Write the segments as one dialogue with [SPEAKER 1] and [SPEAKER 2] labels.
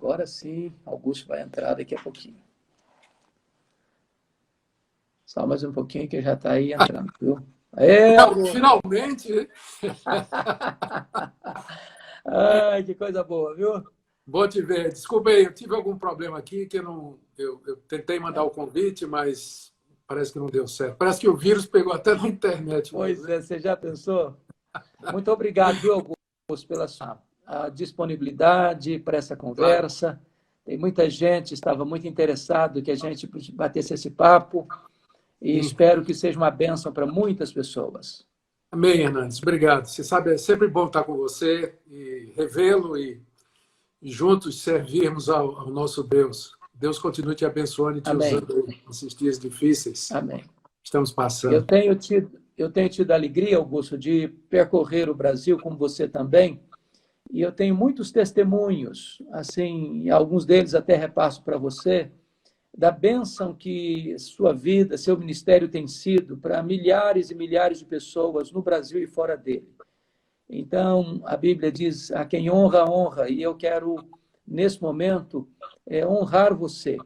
[SPEAKER 1] Agora sim, Augusto vai entrar daqui a pouquinho. Só mais um pouquinho que já está aí entrando, viu?
[SPEAKER 2] Finalmente!
[SPEAKER 1] Ai, que coisa boa, viu?
[SPEAKER 2] Bom te ver. Desculpa aí, eu tive algum problema aqui que eu tentei mandar o convite, mas parece que não deu certo. Parece que o vírus pegou até na internet.
[SPEAKER 1] Pois é, você já pensou? Muito obrigado, viu, Augusto, pela sua disponibilidade para essa conversa. Tem muita gente, estava muito interessado que a gente batesse esse papo e espero que seja uma bênção para muitas pessoas.
[SPEAKER 2] Amém, Hernandes. Obrigado. Você sabe, é sempre bom estar com você e revê-lo e juntos servirmos ao nosso Deus. Deus continue te abençoando e te usando nesses dias difíceis.
[SPEAKER 1] Amém.
[SPEAKER 2] Estamos passando.
[SPEAKER 1] Eu tenho tido a alegria, Augusto, de percorrer o Brasil, como você também, e eu tenho muitos testemunhos, assim, alguns deles até repasso para você, da bênção que sua vida, seu ministério tem sido para milhares e milhares de pessoas no Brasil e fora dele. Então, a Bíblia diz, a quem honra, honra, e eu quero, nesse momento, honrar você,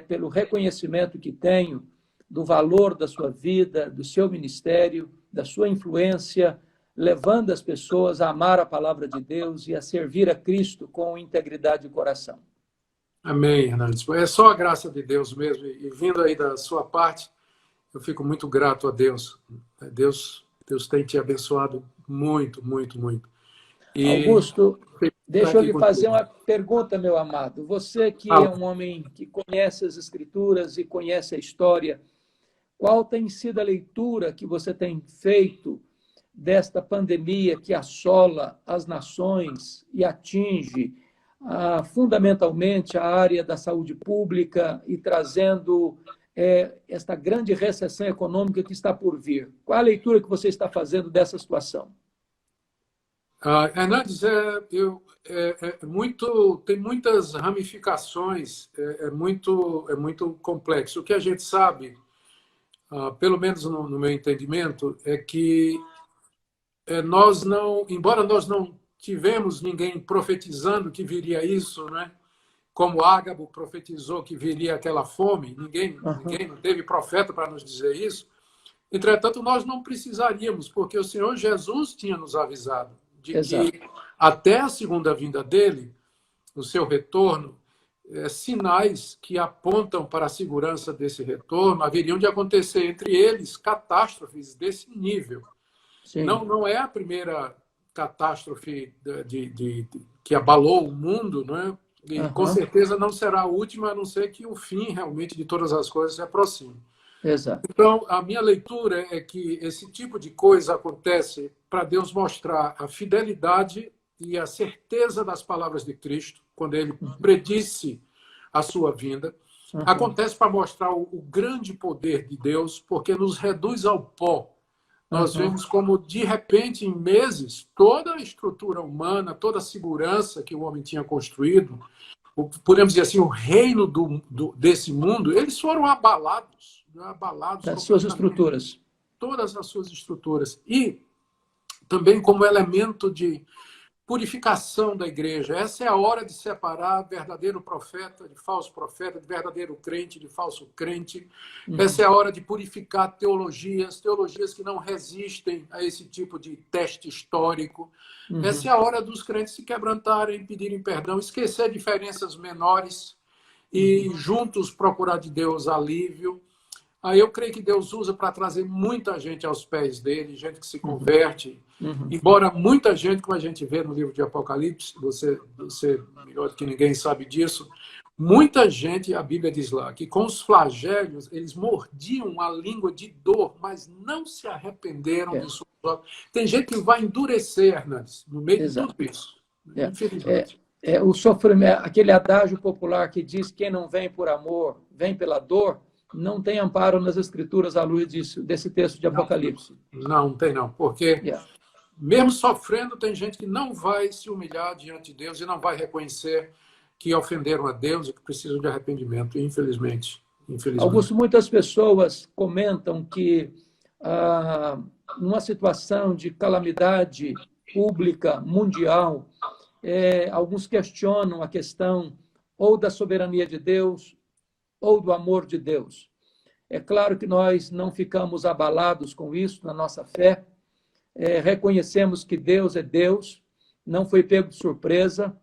[SPEAKER 1] pelo reconhecimento que tenho do valor da sua vida, do seu ministério, da sua influência, levando as pessoas a amar a palavra de Deus e a servir a Cristo com integridade de coração.
[SPEAKER 2] Amém, Hernandes. É só a graça de Deus mesmo. E vindo aí da sua parte, eu fico muito grato a Deus. Deus tem te abençoado muito, muito, muito.
[SPEAKER 1] E Augusto, deixa eu lhe fazer uma pergunta, meu amado. Você que é um homem que conhece as Escrituras e conhece a história, qual tem sido a leitura que você tem feito desta pandemia que assola as nações e atinge fundamentalmente a área da saúde pública e trazendo esta grande recessão econômica que está por vir? Qual a leitura que você está fazendo dessa situação?
[SPEAKER 2] Hernandes, tem muitas ramificações, é muito complexo. O que a gente sabe, pelo menos no meu entendimento, é que embora nós não tivemos ninguém profetizando que viria isso, né? Como Ágabo profetizou que viria aquela fome, ninguém não teve profeta para nos dizer isso. Entretanto, nós não precisaríamos, porque o Senhor Jesus tinha nos avisado de que até a segunda vinda dele, o seu retorno, sinais que apontam para a segurança desse retorno haveriam de acontecer, entre eles catástrofes desse nível. Não é a primeira catástrofe que abalou o mundo, não é? E com certeza não será a última, a não ser que o fim realmente de todas as coisas se aproxime.
[SPEAKER 1] Exato.
[SPEAKER 2] Então, a minha leitura é que esse tipo de coisa acontece para Deus mostrar a fidelidade e a certeza das palavras de Cristo, quando ele predisse a sua vinda. Acontece para mostrar o grande poder de Deus, porque nos reduz ao pó. Nós vemos como, de repente, em meses, toda a estrutura humana, toda a segurança que o homem tinha construído, podemos dizer assim, o reino desse mundo, eles foram abalados.
[SPEAKER 1] Das suas estruturas.
[SPEAKER 2] Todas as suas estruturas. E também como elemento de purificação da igreja. Essa é a hora de separar verdadeiro profeta de falso profeta, de verdadeiro crente de falso crente. Essa é a hora de purificar teologias que não resistem a esse tipo de teste histórico. Essa é a hora dos crentes se quebrantarem, pedirem perdão, esquecer diferenças menores e juntos procurar de Deus alívio. Aí eu creio que Deus usa para trazer muita gente aos pés dele, gente que se converte. Embora muita gente, como a gente vê no livro de Apocalipse, você melhor do que ninguém sabe disso, muita gente, a Bíblia diz lá, que com os flagelos eles mordiam a língua de dor, mas não se arrependeram de suas obras. Tem gente que vai endurecer, Hernandes, no meio de tudo isso. Infelizmente.
[SPEAKER 1] O sofrimento, aquele adágio popular que diz que quem não vem por amor, vem pela dor, não tem amparo nas Escrituras à luz desse texto de Apocalipse.
[SPEAKER 2] Não tem não, porque mesmo sofrendo, tem gente que não vai se humilhar diante de Deus e não vai reconhecer que ofenderam a Deus e que precisam de arrependimento, infelizmente.
[SPEAKER 1] Augusto, muitas pessoas comentam que numa situação de calamidade pública mundial, alguns questionam a questão ou da soberania de Deus ou do amor de Deus. É claro que nós não ficamos abalados com isso na nossa fé, reconhecemos que Deus é Deus, não foi pego de surpresa,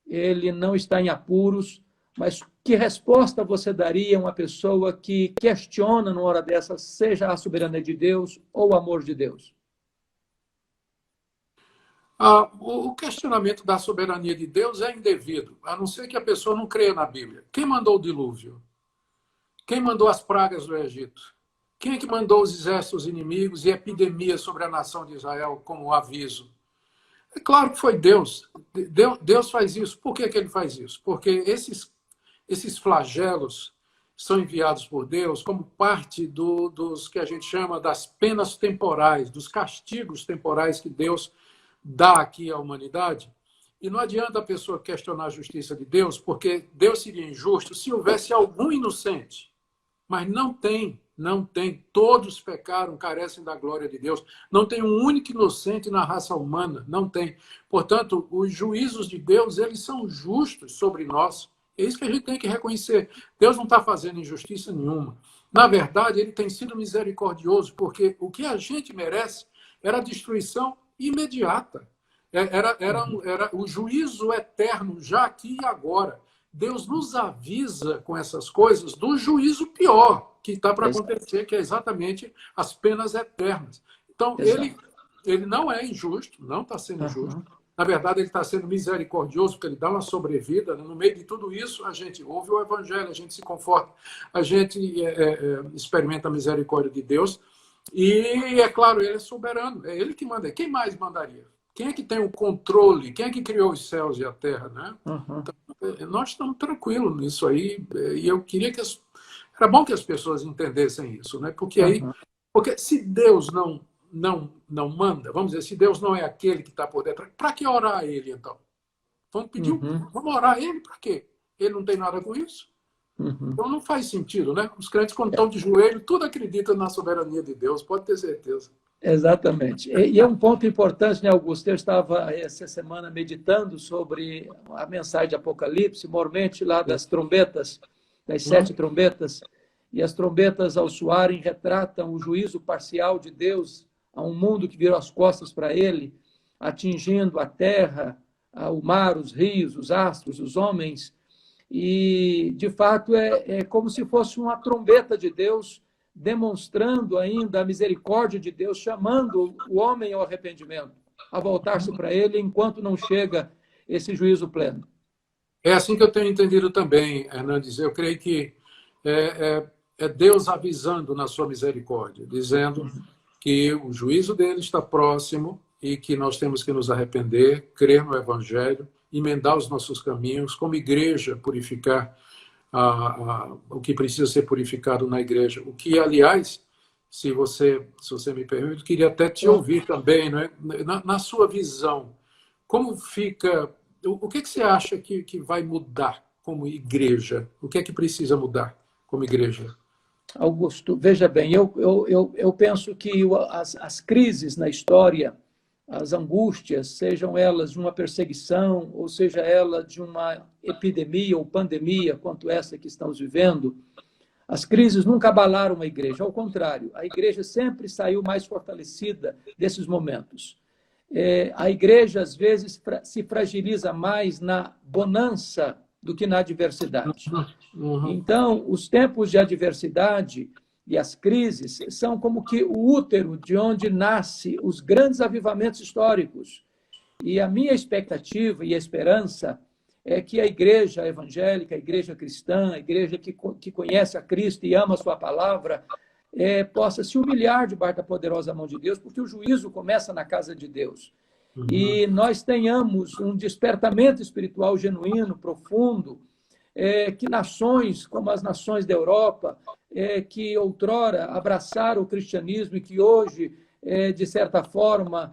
[SPEAKER 1] ele não está em apuros, mas que resposta você daria a uma pessoa que questiona numa hora dessa, seja a soberania de Deus ou o amor de Deus?
[SPEAKER 2] O questionamento da soberania de Deus é indevido, a não ser que a pessoa não creia na Bíblia. Quem mandou o dilúvio? Quem mandou as pragas do Egito? Quem é que mandou os exércitos inimigos e epidemias sobre a nação de Israel como aviso? É claro que foi Deus. Deus faz isso. Por que ele faz isso? Porque esses flagelos são enviados por Deus como parte dos que a gente chama das penas temporais, dos castigos temporais que Deus dá aqui à humanidade. E não adianta a pessoa questionar a justiça de Deus, porque Deus seria injusto se houvesse algum inocente. Mas não tem. Todos pecaram, carecem da glória de Deus. Não tem um único inocente na raça humana. Não tem. Portanto, os juízos de Deus, eles são justos sobre nós. É isso que a gente tem que reconhecer. Deus não está fazendo injustiça nenhuma. Na verdade, ele tem sido misericordioso, porque o que a gente merece era a destruição imediata. Era o juízo eterno, já aqui e agora. Deus nos avisa com essas coisas do juízo pior que está para acontecer, que é exatamente as penas eternas. Então, ele não é injusto, não está sendo injusto. Na verdade, ele está sendo misericordioso, porque ele dá uma sobrevida. No meio de tudo isso, a gente ouve o Evangelho, a gente se conforta, a gente experimenta a misericórdia de Deus. E, é claro, ele é soberano, é ele que manda. Quem mais mandaria? Quem é que tem o controle? Quem é que criou os céus e a terra? Né? Então, nós estamos tranquilos nisso aí. E eu queria que... Era bom que as pessoas entendessem isso, né? Porque se Deus não manda, vamos dizer, se Deus não é aquele que está por detrás, para que orar a ele, então? Vamos pedir, vamos orar a ele para quê? Ele não tem nada com isso? Então não faz sentido, né? Os crentes, quando estão de joelho, tudo acreditam na soberania de Deus, pode ter certeza.
[SPEAKER 1] Exatamente. E é um ponto importante, né, Augusto? Eu estava essa semana meditando sobre a mensagem de Apocalipse, mormente lá das trombetas, das 7 trombetas, e as trombetas, ao soarem, retratam o juízo parcial de Deus a um mundo que virou as costas para ele, atingindo a terra, o mar, os rios, os astros, os homens. E, de fato, é como se fosse uma trombeta de Deus demonstrando ainda a misericórdia de Deus, chamando o homem ao arrependimento, a voltar-se para ele enquanto não chega esse juízo pleno.
[SPEAKER 2] É assim que eu tenho entendido também, Hernandes. Eu creio que é Deus avisando na sua misericórdia, dizendo que o juízo dele está próximo e que nós temos que nos arrepender, crer no Evangelho, emendar os nossos caminhos, como igreja, purificar o que precisa ser purificado na igreja. O que, aliás, se você me permite, eu queria até te ouvir também, não é? Na sua visão, como fica... O que você acha que vai mudar como igreja? O que é que precisa mudar como igreja?
[SPEAKER 1] Augusto, veja bem, eu penso que as crises na história, as angústias, sejam elas de uma perseguição, ou seja ela de uma epidemia ou pandemia, quanto essa que estamos vivendo, as crises nunca abalaram a igreja, ao contrário, a igreja sempre saiu mais fortalecida desses momentos. A igreja, às vezes, se fragiliza mais na bonança do que na adversidade. Então, os tempos de adversidade e as crises são como que o útero de onde nascem os grandes avivamentos históricos. E a minha expectativa e esperança é que a igreja evangélica, a igreja cristã, a igreja que conhece a Cristo e ama a sua palavra, possa se humilhar debaixo da poderosa mão de Deus, porque o juízo começa na casa de Deus. E nós tenhamos um despertamento espiritual genuíno, profundo, que nações como as nações da Europa, que outrora abraçaram o cristianismo e que hoje, de certa forma,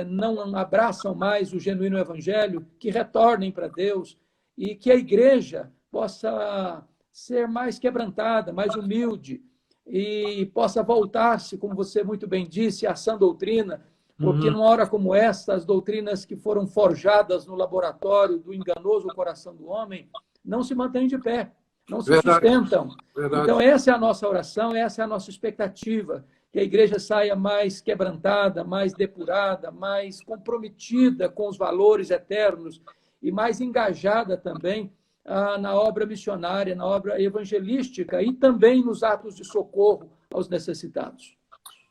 [SPEAKER 1] não abraçam mais o genuíno evangelho, que retornem para Deus e que a igreja possa ser mais quebrantada, mais humilde e possa voltar-se, como você muito bem disse, à sã doutrina, porque numa hora como esta, as doutrinas que foram forjadas no laboratório do enganoso coração do homem não se mantêm de pé, não se sustentam.
[SPEAKER 2] Verdade.
[SPEAKER 1] Então, essa é a nossa oração, essa é a nossa expectativa, que a igreja saia mais quebrantada, mais depurada, mais comprometida com os valores eternos e mais engajada também na obra missionária, na obra evangelística e também nos atos de socorro aos necessitados.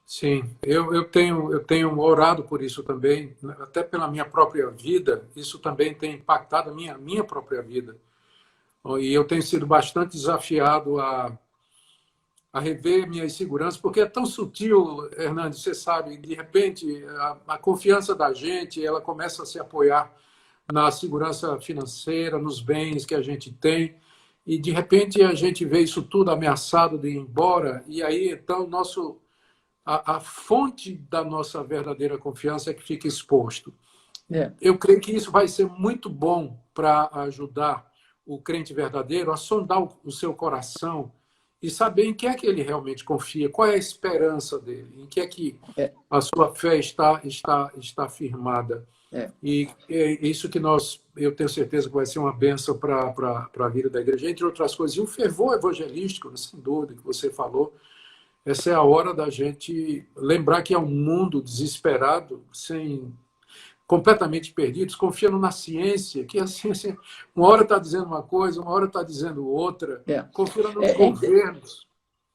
[SPEAKER 2] Sim, eu tenho orado por isso também, até pela minha própria vida, isso também tem impactado a minha própria vida. E eu tenho sido bastante desafiado a rever minhas seguranças, porque é tão sutil, Hernandes, você sabe, de repente a confiança da gente, ela começa a se apoiar na segurança financeira, nos bens que a gente tem, e de repente a gente vê isso tudo ameaçado de ir embora, e aí então a fonte da nossa verdadeira confiança é que fica exposto. Eu creio que isso vai ser muito bom para ajudar o crente verdadeiro a sondar o seu coração e saber em que é que ele realmente confia, qual é a esperança dele, em que é que a sua fé está firmada. E é isso que eu tenho certeza que vai ser uma bênção para a vida da igreja, entre outras coisas. E o fervor evangelístico, sem dúvida, que você falou, essa é a hora da gente lembrar que é um mundo desesperado, completamente perdidos, confiando na ciência, que a ciência uma hora está dizendo uma coisa, uma hora está dizendo outra, confiando nos governos.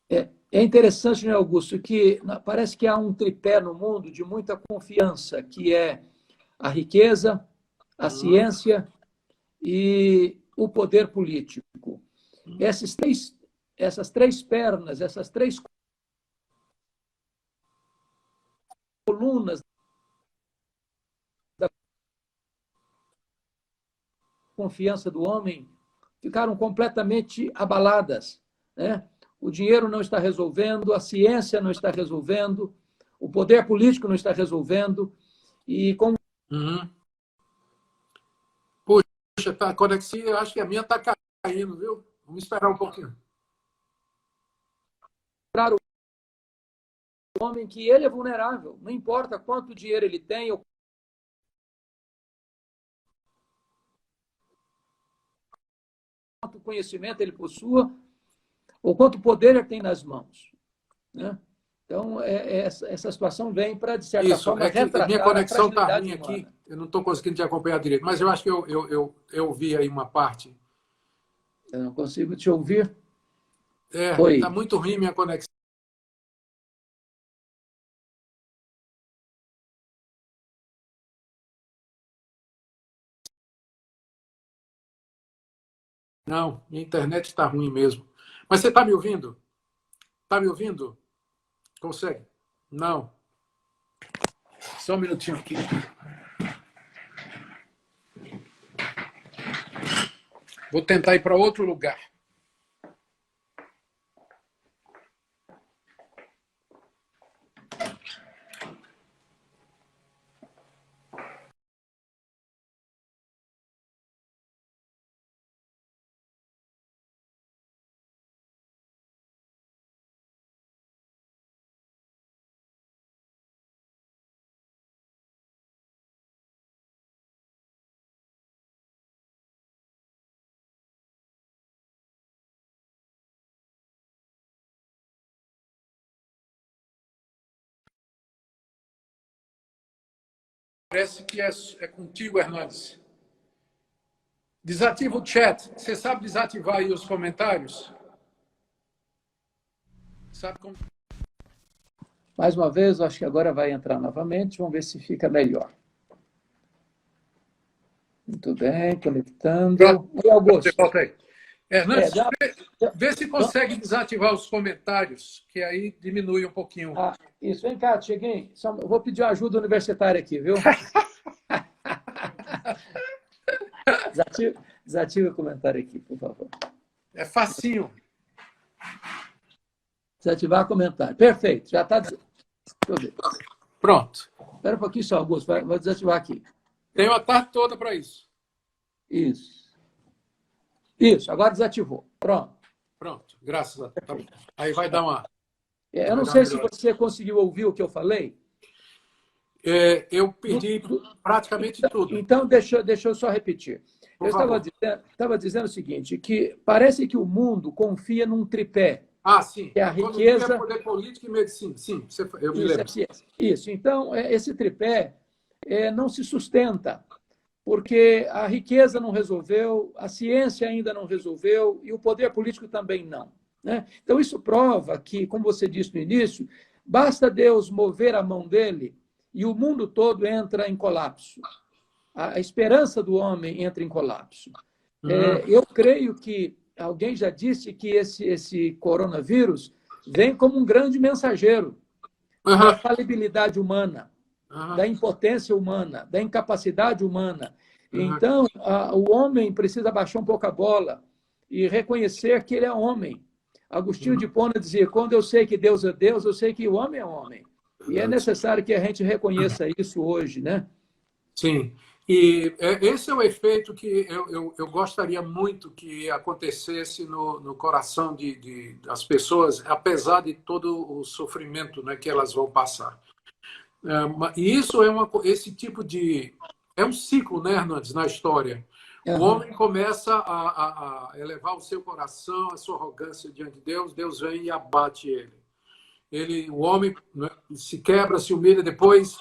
[SPEAKER 1] É interessante, né, Augusto, que parece que há um tripé no mundo de muita confiança, que é a riqueza, a ciência e o poder político. Essas três pernas, essas três colunas da confiança do homem ficaram completamente abaladas, né? O dinheiro não está resolvendo, a ciência não está resolvendo, o poder político não está resolvendo, e com
[SPEAKER 2] Puxa, tá, a conexão, eu acho que a minha está caindo, viu? Vamos esperar um pouquinho.
[SPEAKER 1] O homem que ele é vulnerável, não importa quanto dinheiro ele tem ou quanto conhecimento ele possua, ou quanto poder ele tem nas mãos, né? Então, essa situação vem para, de certa forma, retratar
[SPEAKER 2] minha conexão está ruim
[SPEAKER 1] humana.
[SPEAKER 2] aqui, eu não estou conseguindo te acompanhar direito, mas eu acho que eu vi aí uma parte.
[SPEAKER 1] Eu não consigo te ouvir.
[SPEAKER 2] Está muito ruim minha conexão. Não, minha internet está ruim mesmo. Mas você está me ouvindo? Está me ouvindo? Consegue? Não. Só um minutinho aqui. Vou tentar ir para outro lugar. Parece que é contigo, Hernandes. Desativa o chat. Você sabe desativar aí os comentários? Sabe como?
[SPEAKER 1] Mais uma vez, acho que agora vai entrar novamente. Vamos ver se fica melhor. Muito bem, conectando.
[SPEAKER 2] Pronto.
[SPEAKER 1] Augusto.
[SPEAKER 2] Volta aí. Hernandes, vê se consegue desativar os comentários, que aí diminui um pouquinho.
[SPEAKER 1] Isso. Vem cá, cheguei. Eu vou pedir ajuda universitária aqui, viu? Desativa o comentário aqui, por favor.
[SPEAKER 2] É facinho.
[SPEAKER 1] Desativar comentário. Perfeito, já está. Deixa eu ver.
[SPEAKER 2] Pronto.
[SPEAKER 1] Espera um pouquinho só, Augusto. Vou desativar aqui.
[SPEAKER 2] Tem uma tarde toda para isso.
[SPEAKER 1] Isso, agora desativou.
[SPEAKER 2] Pronto, graças a Deus. Aí vai dar uma...
[SPEAKER 1] Eu não sei se você conseguiu ouvir o que eu falei.
[SPEAKER 2] Eu perdi praticamente tudo.
[SPEAKER 1] Então, deixa eu só repetir. Eu estava dizendo o seguinte, que parece que o mundo confia num tripé,
[SPEAKER 2] Sim.
[SPEAKER 1] que é a
[SPEAKER 2] Economia,
[SPEAKER 1] riqueza...
[SPEAKER 2] poder político e medicina. Sim, eu me
[SPEAKER 1] Isso,
[SPEAKER 2] lembro.
[SPEAKER 1] isso. Então, esse tripé não se sustenta, porque a riqueza não resolveu, a ciência ainda não resolveu e o poder político também não, né? Então, isso prova que, como você disse no início, basta Deus mover a mão dele e o mundo todo entra em colapso. A esperança do homem entra em colapso. Eu creio que alguém já disse que esse coronavírus vem como um grande mensageiro da falibilidade humana, da impotência humana, da incapacidade humana. Então, o homem precisa baixar um pouco a bola e reconhecer que ele é homem. Agostinho de Hipona dizia: quando eu sei que Deus é Deus, eu sei que o homem é homem. E é necessário que a gente reconheça isso hoje, né?
[SPEAKER 2] Sim. E esse é o efeito que eu gostaria muito que acontecesse no coração das pessoas, apesar de todo o sofrimento, né, que elas vão passar. E isso esse tipo de... É um ciclo, né, Hernandes, na história. O homem começa a elevar o seu coração, a sua arrogância diante de Deus, Deus vem e abate ele. O homem, né, se quebra, se humilha, depois...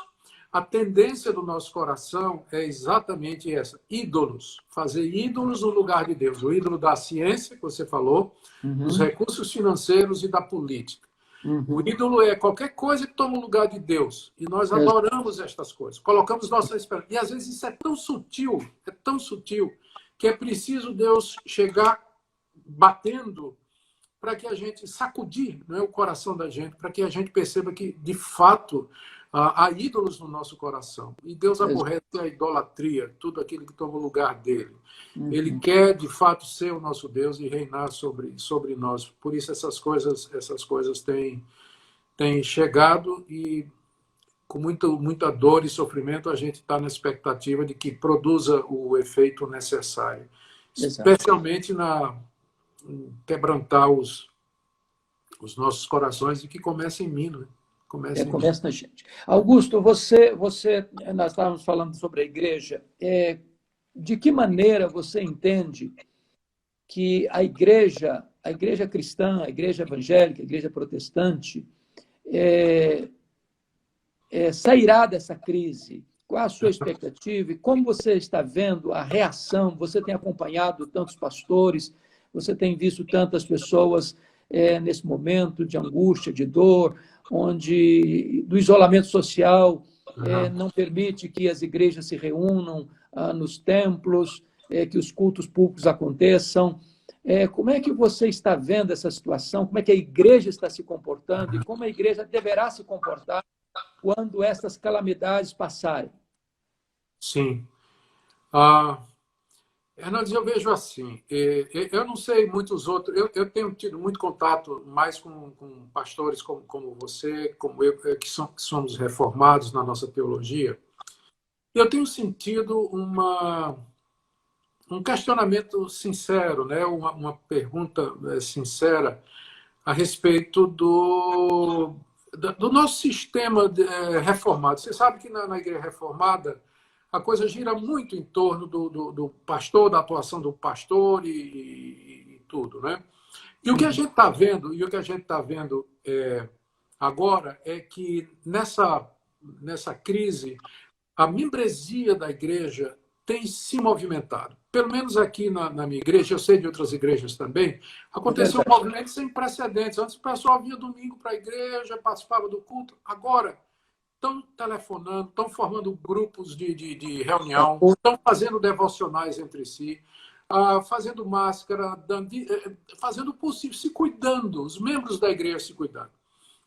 [SPEAKER 2] A tendência do nosso coração é exatamente essa: ídolos. Fazer ídolos no lugar de Deus. O ídolo da ciência, que você falou, dos recursos financeiros e da política. O ídolo é qualquer coisa que toma o lugar de Deus. E nós adoramos estas coisas. Colocamos nossa esperança. E às vezes isso é tão sutil, que é preciso Deus chegar batendo para que a gente sacudir, né, o coração da gente, para que a gente perceba que, de fato, há ídolos no nosso coração. E Deus aborrece a idolatria, tudo aquilo que toma o lugar dele. Ele quer, de fato, ser o nosso Deus e reinar sobre nós. Por isso essas coisas têm chegado e, com muita dor e sofrimento, a gente está na expectativa de que produza o efeito necessário.
[SPEAKER 1] Exato.
[SPEAKER 2] Especialmente em quebrantar os nossos corações e que comece em mim, né?
[SPEAKER 1] Começa na gente. Augusto, nós estávamos falando sobre a igreja. De que maneira você entende que a igreja cristã, a igreja evangélica, a igreja protestante, sairá dessa crise? Qual a sua expectativa e como você está vendo a reação? Você tem acompanhado tantos pastores, você tem visto tantas pessoas nesse momento de angústia, de dor, onde do isolamento social não permite que as igrejas se reúnam nos templos, que os cultos públicos aconteçam. Como é que você está vendo essa situação? Como é que a igreja está se comportando e como a igreja deverá se comportar quando essas calamidades passarem?
[SPEAKER 2] Sim. Hernandes, eu vejo assim, eu não sei muitos outros, eu tenho tido muito contato mais com pastores como você, como eu, que somos reformados na nossa teologia. Eu tenho sentido um questionamento sincero, né? Uma pergunta sincera a respeito do nosso sistema reformado. Você sabe que na Igreja Reformada a coisa gira muito em torno do pastor, da atuação do pastor e tudo, né? E o que a gente está vendo, agora é que nessa crise a membresia da igreja tem se movimentado. Pelo menos aqui na minha igreja, eu sei de outras igrejas também, aconteceu um movimento sem precedentes. Antes o pessoal vinha domingo para a igreja, participava do culto. Agora estão telefonando, estão formando grupos de reunião, estão fazendo devocionais entre si, fazendo máscara, fazendo o possível, se cuidando, os membros da igreja se cuidando.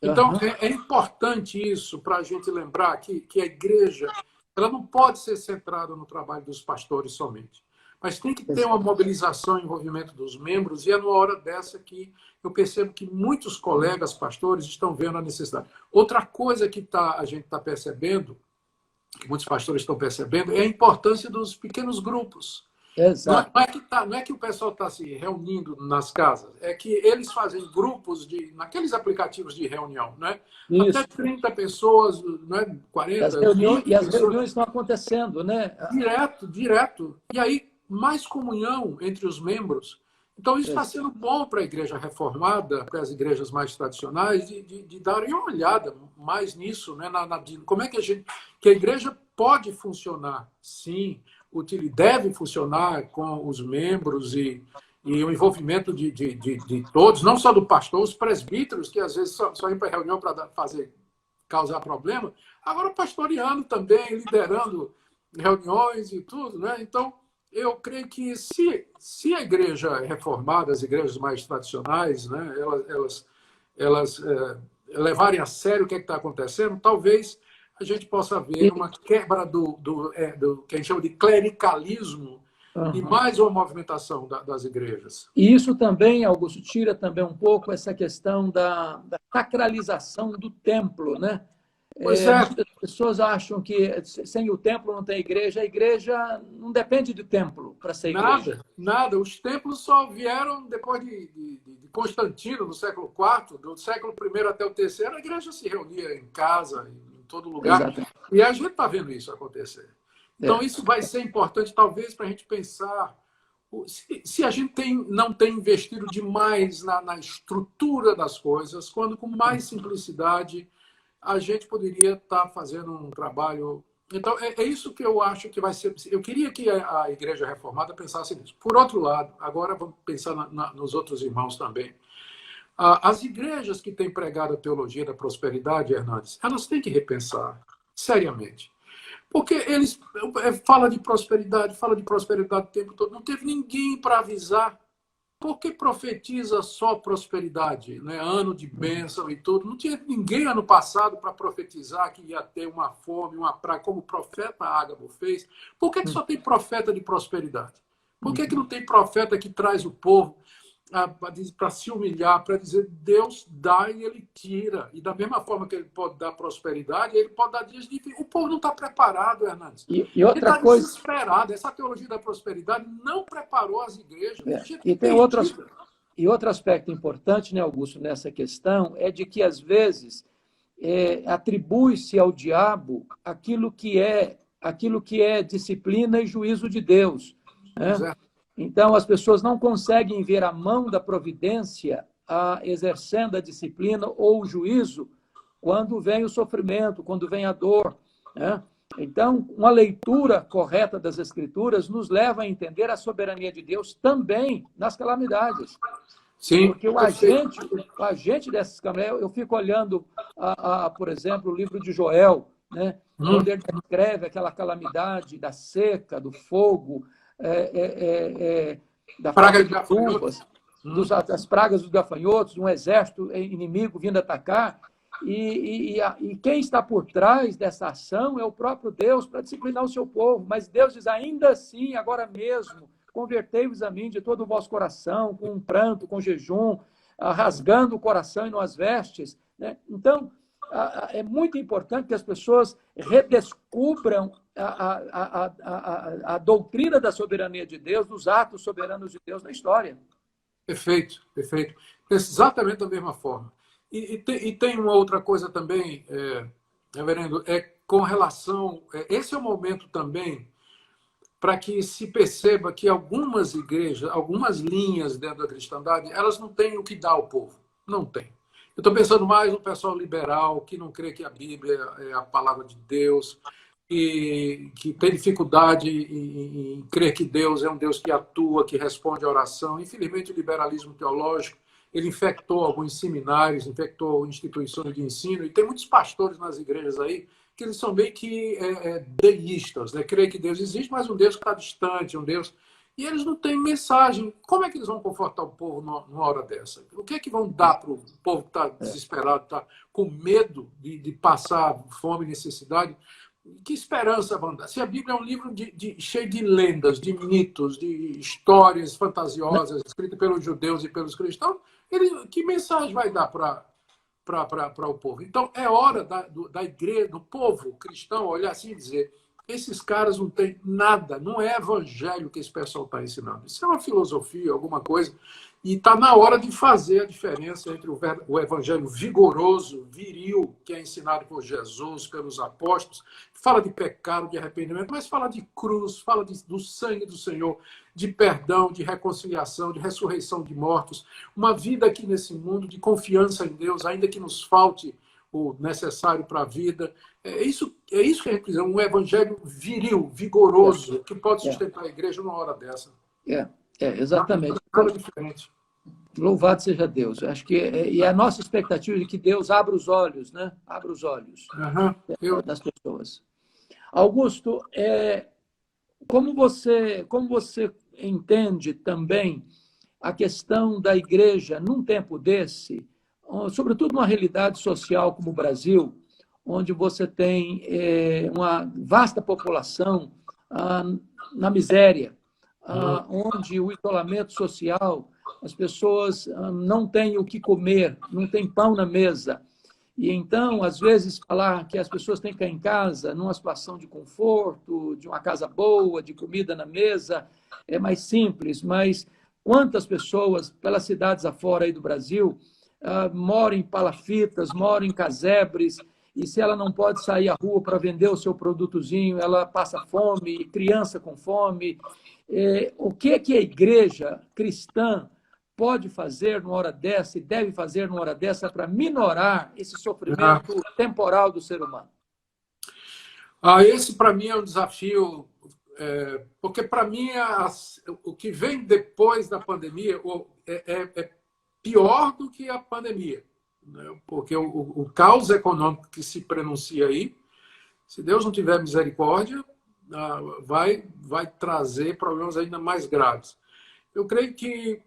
[SPEAKER 2] Então, é importante isso para a gente lembrar que a igreja ela não pode ser centrada no trabalho dos pastores somente. Mas tem que ter uma mobilização e envolvimento dos membros, e é numa hora dessa que eu percebo que muitos colegas pastores estão vendo a necessidade. Outra coisa que a gente está percebendo, que muitos pastores estão percebendo, é a importância dos pequenos grupos.
[SPEAKER 1] Exato.
[SPEAKER 2] Não é que o pessoal está se reunindo nas casas, é que eles fazem grupos naqueles aplicativos de reunião, né? Até
[SPEAKER 1] Isso.
[SPEAKER 2] 30 pessoas, né? 40, 20
[SPEAKER 1] E as
[SPEAKER 2] pessoas,
[SPEAKER 1] reuniões estão acontecendo, né?
[SPEAKER 2] direto, direto. E aí, mais comunhão entre os membros. Então, isso está sendo bom para a igreja reformada, para as igrejas mais tradicionais, de darem uma olhada mais nisso, né? Como é que a igreja pode funcionar, sim, deve funcionar com os membros e o envolvimento de todos, não só do pastor, os presbíteros, que às vezes só iam para a reunião para causar problema, agora pastoreando também, liderando reuniões e tudo, né? Então, eu creio que se a igreja é reformada, as igrejas mais tradicionais, né, elas levarem a sério o que está acontecendo, talvez a gente possa ver uma quebra do que a gente chama de clericalismo e mais uma movimentação das igrejas.
[SPEAKER 1] E isso também, Augusto, tira também um pouco essa questão da sacralização do templo, né?
[SPEAKER 2] Pois é.
[SPEAKER 1] Muitas pessoas acham que sem o templo não tem igreja. A igreja não depende do templo para ser igreja.
[SPEAKER 2] Nada. Os templos só vieram depois de Constantino, no século IV, do século I até o III. A igreja se reunia em casa, em todo lugar.
[SPEAKER 1] Exatamente.
[SPEAKER 2] E a gente está vendo isso acontecer. Então, isso vai ser importante, talvez, para a gente pensar se a gente não tem investido demais na estrutura das coisas, quando com mais simplicidade a gente poderia estar fazendo um trabalho. Então, é isso que eu acho que vai ser. Eu queria que a Igreja Reformada pensasse nisso. Por outro lado, agora vamos pensar nos outros irmãos também. As igrejas que têm pregado a teologia da prosperidade, Hernandes, elas têm que repensar seriamente. Porque eles falam de prosperidade o tempo todo. Não teve ninguém para avisar. Por que profetiza só prosperidade, né? Ano de bênção e tudo? Não tinha ninguém ano passado para profetizar que ia ter uma fome, uma praga, como o profeta Ágabo fez. Por que só tem profeta de prosperidade? Por que não tem profeta que traz o povo para se humilhar, para dizer Deus dá e ele tira? E da mesma forma que ele pode dar prosperidade, ele pode dar dias difíceis. O povo não está preparado, Hernandes.
[SPEAKER 1] E outra
[SPEAKER 2] ele
[SPEAKER 1] coisa...
[SPEAKER 2] está desesperado. Essa teologia da prosperidade não preparou as igrejas.
[SPEAKER 1] E tem outro aspecto importante, né, Augusto, nessa questão, é de que, às vezes, atribui-se ao diabo aquilo que é disciplina e juízo de Deus, né? Então, as pessoas não conseguem ver a mão da providência exercendo a disciplina ou o juízo quando vem o sofrimento, quando vem a dor, né? Então, uma leitura correta das Escrituras nos leva a entender a soberania de Deus também nas calamidades.
[SPEAKER 2] Sim,
[SPEAKER 1] porque o agente dessas calamidades, eu fico olhando, por exemplo, o livro de Joel, né? Quando ele descreve aquela calamidade da seca, do fogo, da
[SPEAKER 2] praga
[SPEAKER 1] falta de chuvas, das pragas dos gafanhotos, um exército inimigo vindo atacar. E quem está por trás dessa ação é o próprio Deus para disciplinar o seu povo. Mas Deus diz, ainda assim, agora mesmo, convertei-vos a mim de todo o vosso coração, com um pranto, com jejum, rasgando o coração e não as vestes, né? Então, é muito importante que as pessoas redescubram a doutrina da soberania de Deus, dos atos soberanos de Deus na história.
[SPEAKER 2] Perfeito, perfeito. Exatamente da mesma forma. E tem uma outra coisa também, reverendo, com relação... esse é o momento também para que se perceba que algumas igrejas, algumas linhas dentro da cristandade, elas não têm o que dar ao povo. Não tem. Eu estou pensando mais no pessoal liberal, que não crê que a Bíblia é a palavra de Deus, e que tem dificuldade em crer que Deus é um Deus que atua, que responde à oração. Infelizmente, o liberalismo teológico ele infectou alguns seminários, infectou instituições de ensino, e tem muitos pastores nas igrejas aí que eles são meio que deístas, né? Creem que Deus existe, mas um Deus que está distante, um Deus... E eles não têm mensagem. Como é que eles vão confortar o povo numa hora dessa? O que é que vão dar para o povo que está desesperado, está com medo de passar fome e necessidade? Que esperança vão dar? Se a Bíblia é um livro cheio de lendas, de mitos, de histórias fantasiosas, escritas pelos judeus e pelos cristãos, que mensagem vai dar para o povo? Então, é hora da igreja, do povo cristão, olhar assim e dizer: esses caras não têm nada, não é evangelho que esse pessoal está ensinando. Isso é uma filosofia, alguma coisa. E está na hora de fazer a diferença entre o evangelho vigoroso, viril, que é ensinado por Jesus, pelos apóstolos, que fala de pecado, de arrependimento, mas fala de cruz, fala do sangue do Senhor, de perdão, de reconciliação, de ressurreição de mortos, uma vida aqui nesse mundo de confiança em Deus, ainda que nos falte o necessário para a vida. É isso que a gente precisa, um evangelho viril, vigoroso, que pode sustentar a igreja numa hora dessa.
[SPEAKER 1] Exatamente.
[SPEAKER 2] Nada diferente.
[SPEAKER 1] Louvado seja Deus. Acho que é a nossa expectativa de que Deus abra os olhos, né? Abra os olhos das pessoas. Augusto, como você entende também a questão da igreja num tempo desse, sobretudo numa realidade social como o Brasil, onde você tem uma vasta população na miséria, onde o isolamento social, as pessoas não têm o que comer, não têm pão na mesa. E então, às vezes, falar que as pessoas têm que ficar em casa, numa situação de conforto, de uma casa boa, de comida na mesa, é mais simples. Mas quantas pessoas, pelas cidades afora aí do Brasil, moram em palafitas, moram em casebres, e se ela não pode sair à rua para vender o seu produtozinho, ela passa fome, criança com fome. O que é que a igreja cristã pode fazer numa hora dessa e deve fazer numa hora dessa para minorar esse sofrimento temporal do ser humano?
[SPEAKER 2] Esse, para mim, é um desafio, porque, para mim, o que vem depois da pandemia é pior do que a pandemia, né? Porque o caos econômico que se prenuncia aí, se Deus não tiver misericórdia, vai trazer problemas ainda mais graves. Eu creio que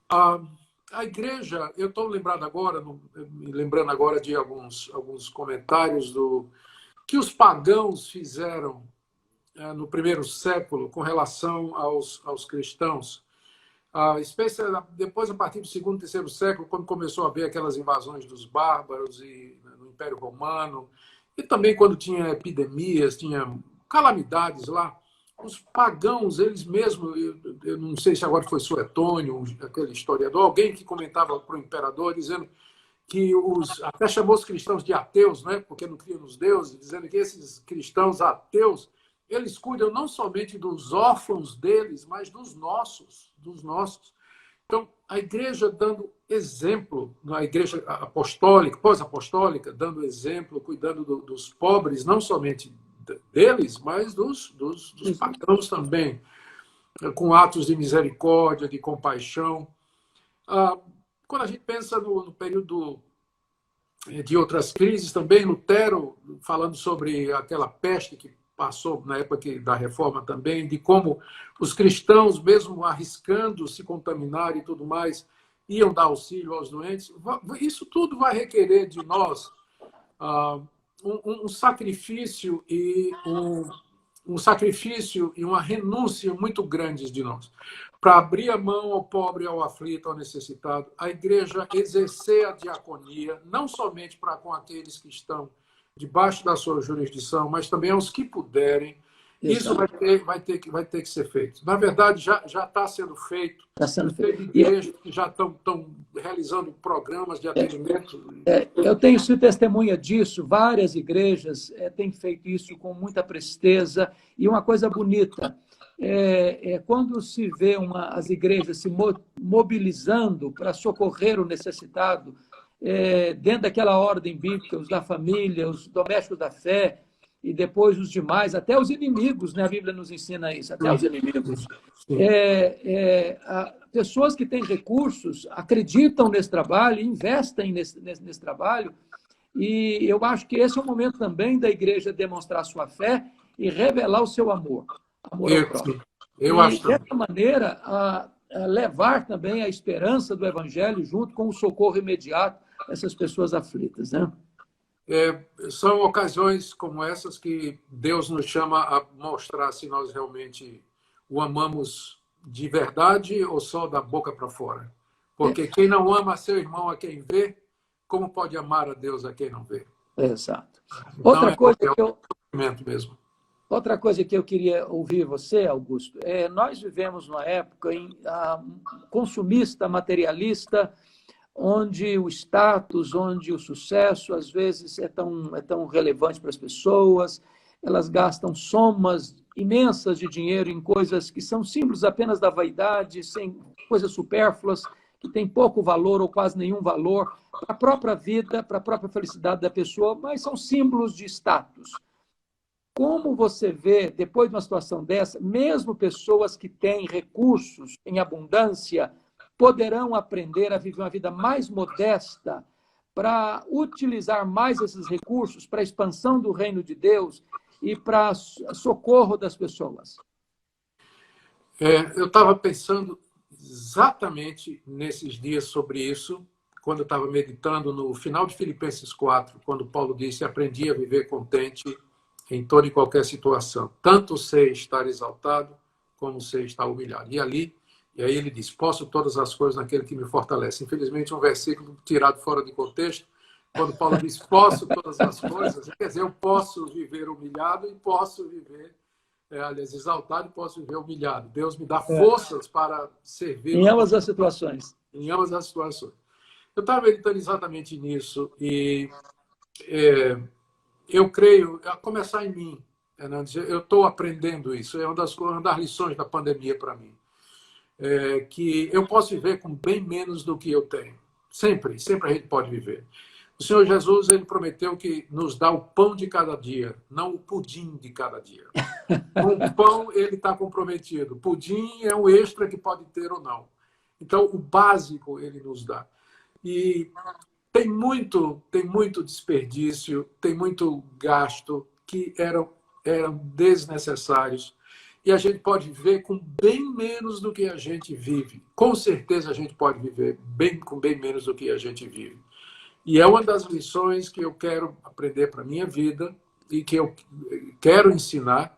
[SPEAKER 2] a igreja, eu estou me lembrando agora de alguns comentários que os pagãos fizeram no primeiro século com relação aos cristãos. Depois, a partir do segundo e terceiro século, quando começou a haver aquelas invasões dos bárbaros no Império Romano, e também quando tinha epidemias, tinha calamidades lá, os pagãos, eles mesmos, eu não sei se agora foi Suetônio, aquele historiador, alguém que comentava para o imperador, dizendo que até chamou os cristãos de ateus, né? Porque não criam nos deuses, dizendo que esses cristãos ateus, eles cuidam não somente dos órfãos deles, mas dos nossos. Então, a igreja dando exemplo, a igreja apostólica, pós-apostólica, dando exemplo, cuidando dos pobres, não somente deles, mas dos pagãos também, com atos de misericórdia, de compaixão. Quando a gente pensa no período de outras crises também, Lutero, falando sobre aquela peste que passou na época da Reforma também, de como os cristãos, mesmo arriscando se contaminar e tudo mais, iam dar auxílio aos doentes. Isso tudo vai requerer de nós um sacrifício e uma renúncia muito grandes de nós, para abrir a mão ao pobre, ao aflito, ao necessitado, a igreja exercer a diaconia, não somente para com aqueles que estão debaixo da sua jurisdição, mas também aos que puderem. Isso vai ter que ser feito. Na verdade, já está sendo feito.
[SPEAKER 1] Está sendo feito.
[SPEAKER 2] Igrejas que já estão realizando programas de atendimento.
[SPEAKER 1] Eu tenho sido testemunha disso. Várias igrejas têm feito isso com muita presteza. E uma coisa bonita, quando se vê as igrejas se mobilizando para socorrer o necessitado, dentro daquela ordem bíblica, os da família, os domésticos da fé, e depois os demais, até os inimigos, né? A Bíblia nos ensina isso, até os inimigos. Pessoas que têm recursos acreditam nesse trabalho, investem nesse trabalho, e eu acho que esse é o momento também da igreja demonstrar sua fé e revelar o seu amor ao próximo. E, dessa maneira, levar também a esperança do Evangelho junto com o socorro imediato a essas pessoas aflitas, né?
[SPEAKER 2] São ocasiões como essas que Deus nos chama a mostrar se nós realmente o amamos de verdade ou só da boca para fora. Porque quem não ama seu irmão a quem vê, como pode amar a Deus a quem não vê?
[SPEAKER 1] Exato. Outra coisa que
[SPEAKER 2] mesmo.
[SPEAKER 1] Outra coisa que eu queria ouvir você, Augusto, nós vivemos numa época consumista, materialista, onde o status, onde o sucesso, às vezes, é tão relevante para as pessoas, elas gastam somas imensas de dinheiro em coisas que são símbolos apenas da vaidade, sem coisas supérfluas, que têm pouco valor ou quase nenhum valor para a própria vida, para a própria felicidade da pessoa, mas são símbolos de status. Como você vê, depois de uma situação dessa, mesmo pessoas que têm recursos em abundância poderão aprender a viver uma vida mais modesta para utilizar mais esses recursos para a expansão do reino de Deus e para socorro das pessoas?
[SPEAKER 2] Eu estava pensando exatamente nesses dias sobre isso, quando eu estava meditando no final de Filipenses 4, quando Paulo disse: aprendi a viver contente em toda e qualquer situação. Tanto sei estar exaltado, como sei estar humilhado. E aí ele diz: posso todas as coisas naquele que me fortalece. Infelizmente, um versículo tirado fora de contexto, quando Paulo diz posso todas as coisas, quer dizer, eu posso viver humilhado e posso viver, aliás, exaltado e posso viver humilhado. Deus me dá forças para servir.
[SPEAKER 1] Em ambas as situações.
[SPEAKER 2] Em ambas as situações. Eu estava meditando exatamente nisso e eu creio, a começar em mim, Hernandes, eu estou aprendendo isso, é uma das lições da pandemia para mim, que eu posso viver com bem menos do que eu tenho. Sempre a gente pode viver. O Senhor Jesus, ele prometeu que nos dá o pão de cada dia, não o pudim de cada dia. Com o pão, ele está comprometido. Pudim é um extra que pode ter ou não. Então, o básico ele nos dá. E tem muito desperdício, tem muito gasto que eram desnecessários. E a gente pode viver com bem menos do que a gente vive. Com certeza a gente pode viver com bem menos do que a gente vive. E é uma das lições que eu quero aprender para a minha vida e que eu quero ensinar.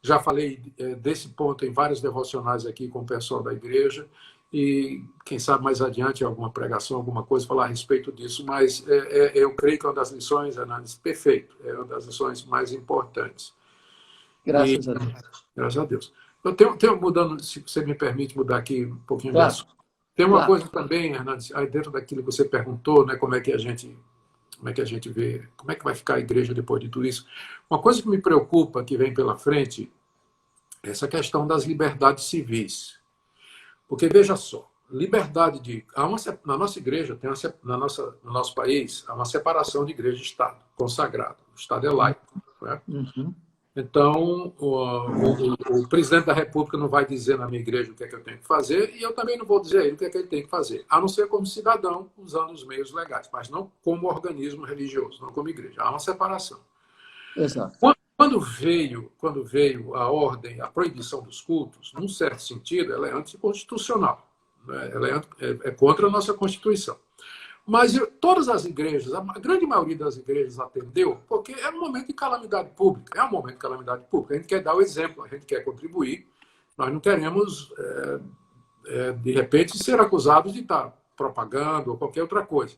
[SPEAKER 2] Já falei desse ponto em vários devocionais aqui com o pessoal da igreja. E quem sabe mais adiante alguma pregação, alguma coisa, falar a respeito disso. Mas eu creio que é uma das lições, Hernandes, perfeito, é uma das lições mais importantes.
[SPEAKER 1] Graças a Deus.
[SPEAKER 2] Graças a Deus. Eu tenho mudando, se você me permite mudar aqui um pouquinho de assunto. Tem uma coisa também, Hernandes, aí dentro daquilo que você perguntou, né, como é que a gente vê, como é que vai ficar a igreja depois de tudo isso. Uma coisa que me preocupa, que vem pela frente, é essa questão das liberdades civis. Porque, veja só, na nossa igreja, no nosso país, há uma separação de igreja e Estado, consagrado. O Estado é laico. Né?
[SPEAKER 1] Uhum.
[SPEAKER 2] Então, o presidente da República não vai dizer na minha igreja o que é que eu tenho que fazer e eu também não vou dizer a ele o que é que ele tem que fazer, a não ser como cidadão, usando os meios legais, mas não como organismo religioso, não como igreja. Há uma separação.
[SPEAKER 1] Exato.
[SPEAKER 2] Quando veio a ordem, a proibição dos cultos, num certo sentido, ela é anticonstitucional. Né? Ela é contra a nossa Constituição. Mas todas as igrejas, a grande maioria das igrejas atendeu, porque é um momento de calamidade pública. É um momento de calamidade pública. A gente quer dar o exemplo, a gente quer contribuir. Nós não queremos, de repente, ser acusados de estar propagando ou qualquer outra coisa.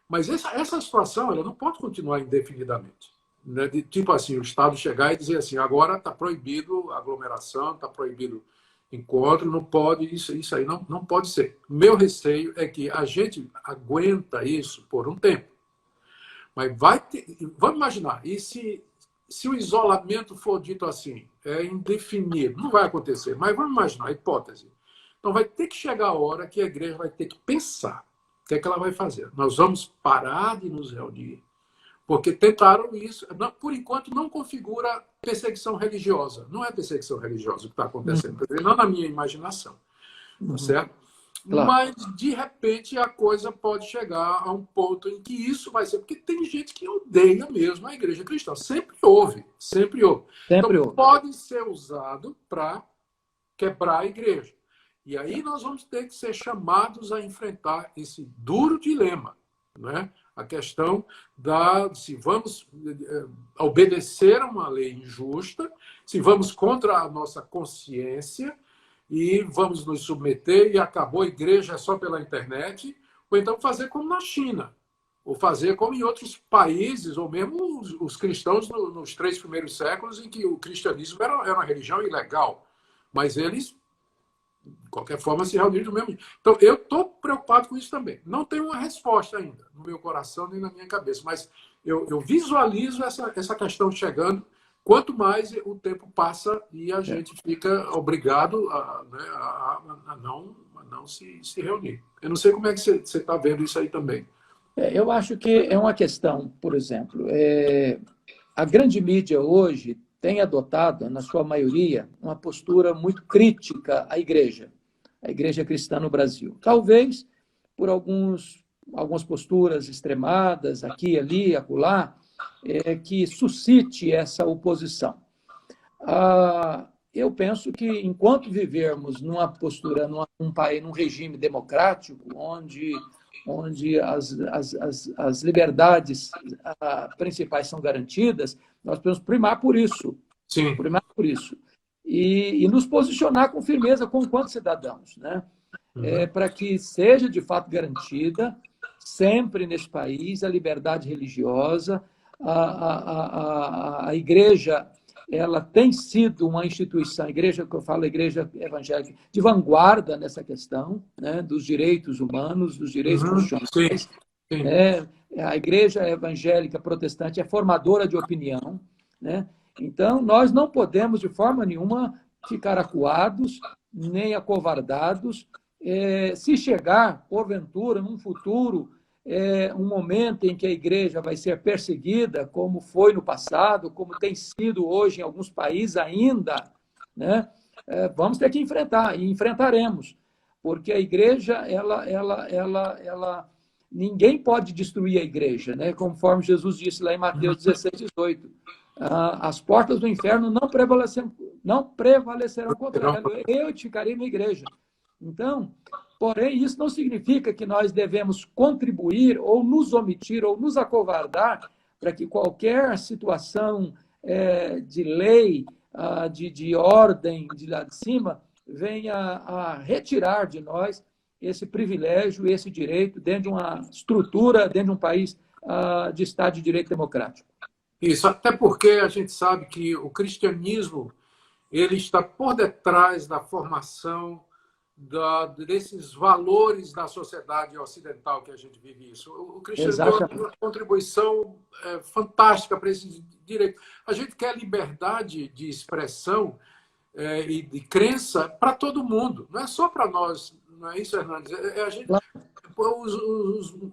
[SPEAKER 2] Mas essa situação ela não pode continuar indefinidamente. Né? Tipo assim, o Estado chegar e dizer assim, agora está proibido aglomeração, está proibido encontro, não pode, isso aí não pode ser. Meu receio é que a gente aguenta isso por um tempo. Mas vamos imaginar, e se o isolamento for dito assim, é indefinido, não vai acontecer, mas vamos imaginar a hipótese. Então vai ter que chegar a hora que a igreja vai ter que pensar o que é que ela vai fazer. Nós vamos parar de nos reunir, porque tentaram isso. Por enquanto, não configura perseguição religiosa. Não é perseguição religiosa o que está acontecendo. Não na minha imaginação. Tá certo? Claro. Mas, de repente, a coisa pode chegar a um ponto em que isso vai ser... Porque tem gente que odeia mesmo a igreja cristã. Sempre houve. Então, pode ser usado para quebrar a igreja. E aí nós vamos ter que ser chamados a enfrentar esse duro dilema, né? A questão se vamos obedecer a uma lei injusta, se vamos contra a nossa consciência e vamos nos submeter e acabou a igreja só pela internet, ou então fazer como na China. ou fazer como em outros países, ou mesmo os cristãos nos 3 primeiros séculos, em que o cristianismo era uma religião ilegal. Mas eles, de qualquer forma, se reuniram do mesmo jeito. Então, eu estou preocupado com isso também. Não tenho uma resposta ainda no meu coração nem na minha cabeça, mas eu visualizo essa questão chegando. Quanto mais o tempo passa e a gente fica obrigado a não se reunir. Eu não sei como é que você está vendo isso aí também.
[SPEAKER 1] Eu acho que é uma questão, por exemplo, a grande mídia hoje tem adotado, na sua maioria, uma postura muito crítica à a igreja cristã no Brasil. Talvez por algumas posturas extremadas, aqui, ali, acolá, que suscite essa oposição. Eu penso que, enquanto vivermos numa postura, num país, num regime democrático, onde as liberdades principais são garantidas, nós podemos primar por isso.
[SPEAKER 2] Sim.
[SPEAKER 1] Primar por isso. E nos posicionar com firmeza como enquanto cidadãos, né? Para que seja, de fato, garantida, sempre nesse país, a liberdade religiosa. A igreja, ela tem sido uma instituição, a igreja que eu falo, a igreja evangélica, de vanguarda nessa questão, né, dos direitos humanos, dos direitos constitucionais.
[SPEAKER 2] Sim.
[SPEAKER 1] A igreja evangélica protestante é formadora de opinião, né? Então, nós não podemos, de forma nenhuma, ficar acuados, nem acovardados. Se chegar, porventura, num futuro, um momento em que a igreja vai ser perseguida, como foi no passado, como tem sido hoje em alguns países ainda, né? Vamos ter que enfrentar, e enfrentaremos, porque a igreja, ninguém pode destruir a igreja, né? Conforme Jesus disse lá em Mateus 16:18. As portas do inferno não prevalecerão contra ela. Eu edificarei minha igreja. Então, porém, isso não significa que nós devemos contribuir ou nos omitir ou nos acovardar para que qualquer situação de lei, de ordem de lá de cima, venha a retirar de nós esse privilégio, esse direito dentro de uma estrutura, dentro de um país de Estado de Direito Democrático.
[SPEAKER 2] Isso, até porque a gente sabe que o cristianismo ele está por detrás da formação desses valores da sociedade ocidental que a gente vive isso. O cristianismo tem uma contribuição fantástica para esse direito. A gente quer liberdade de expressão e de crença para todo mundo, não é só para nós, não é isso, Hernandes?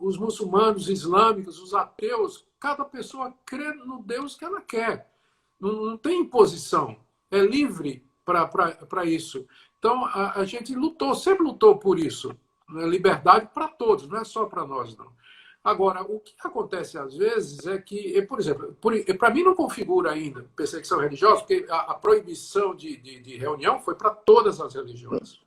[SPEAKER 2] Os muçulmanos, os islâmicos, os ateus, cada pessoa crê no Deus que ela quer. Não tem imposição. É livre para isso. Então, a gente sempre lutou por isso. Né? Liberdade para todos, não é só para nós, não. Agora, o que acontece às vezes é que, por exemplo, para mim não configura ainda perseguição religiosa, porque a proibição de reunião foi para todas as religiões.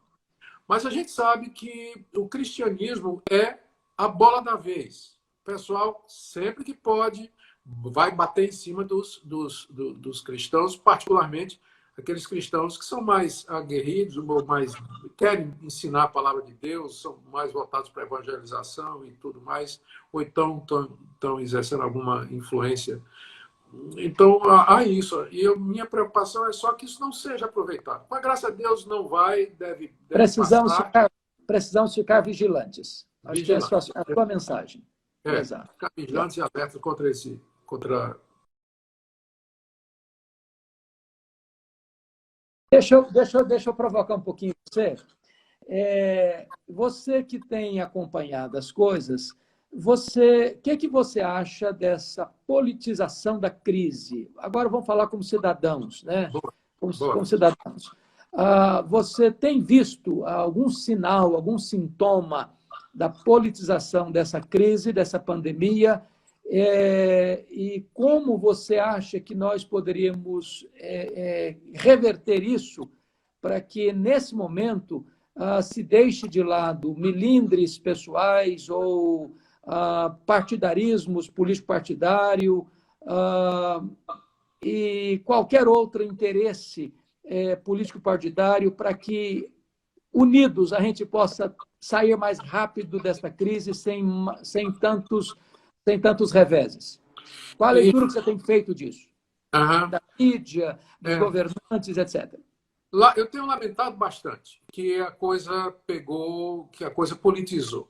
[SPEAKER 2] Mas a gente sabe que o cristianismo é a bola da vez. O pessoal, sempre que pode, vai bater em cima dos cristãos, particularmente aqueles cristãos que são mais aguerridos, ou mais querem ensinar a palavra de Deus, são mais voltados para a evangelização e tudo mais, ou então estão exercendo alguma influência. Então, há isso. E minha preocupação é só que isso não seja aproveitado. Com a graça a Deus, não vai, deve
[SPEAKER 1] precisamos ficar vigilantes. Acho que é a sua mensagem.
[SPEAKER 2] Exato. Ficar vigilantes e abertos contra...
[SPEAKER 1] Deixa eu provocar um pouquinho você. Você que tem acompanhado as coisas, o que você acha dessa politização da crise? Agora vamos falar como cidadãos, né? Como cidadãos. Você tem visto algum sinal, algum sintoma da politização dessa crise, dessa pandemia? E como você acha que nós poderíamos reverter isso para que, nesse momento, se deixe de lado melindres pessoais ou partidarismos, político-partidário e qualquer outro interesse político-partidário para que, unidos, a gente possa sair mais rápido desta crise sem tantos sem tantos reveses. Qual a leitura que você tem feito disso? Da mídia, dos governantes, etc.
[SPEAKER 2] Lá, eu tenho lamentado bastante que a coisa pegou, que a coisa politizou.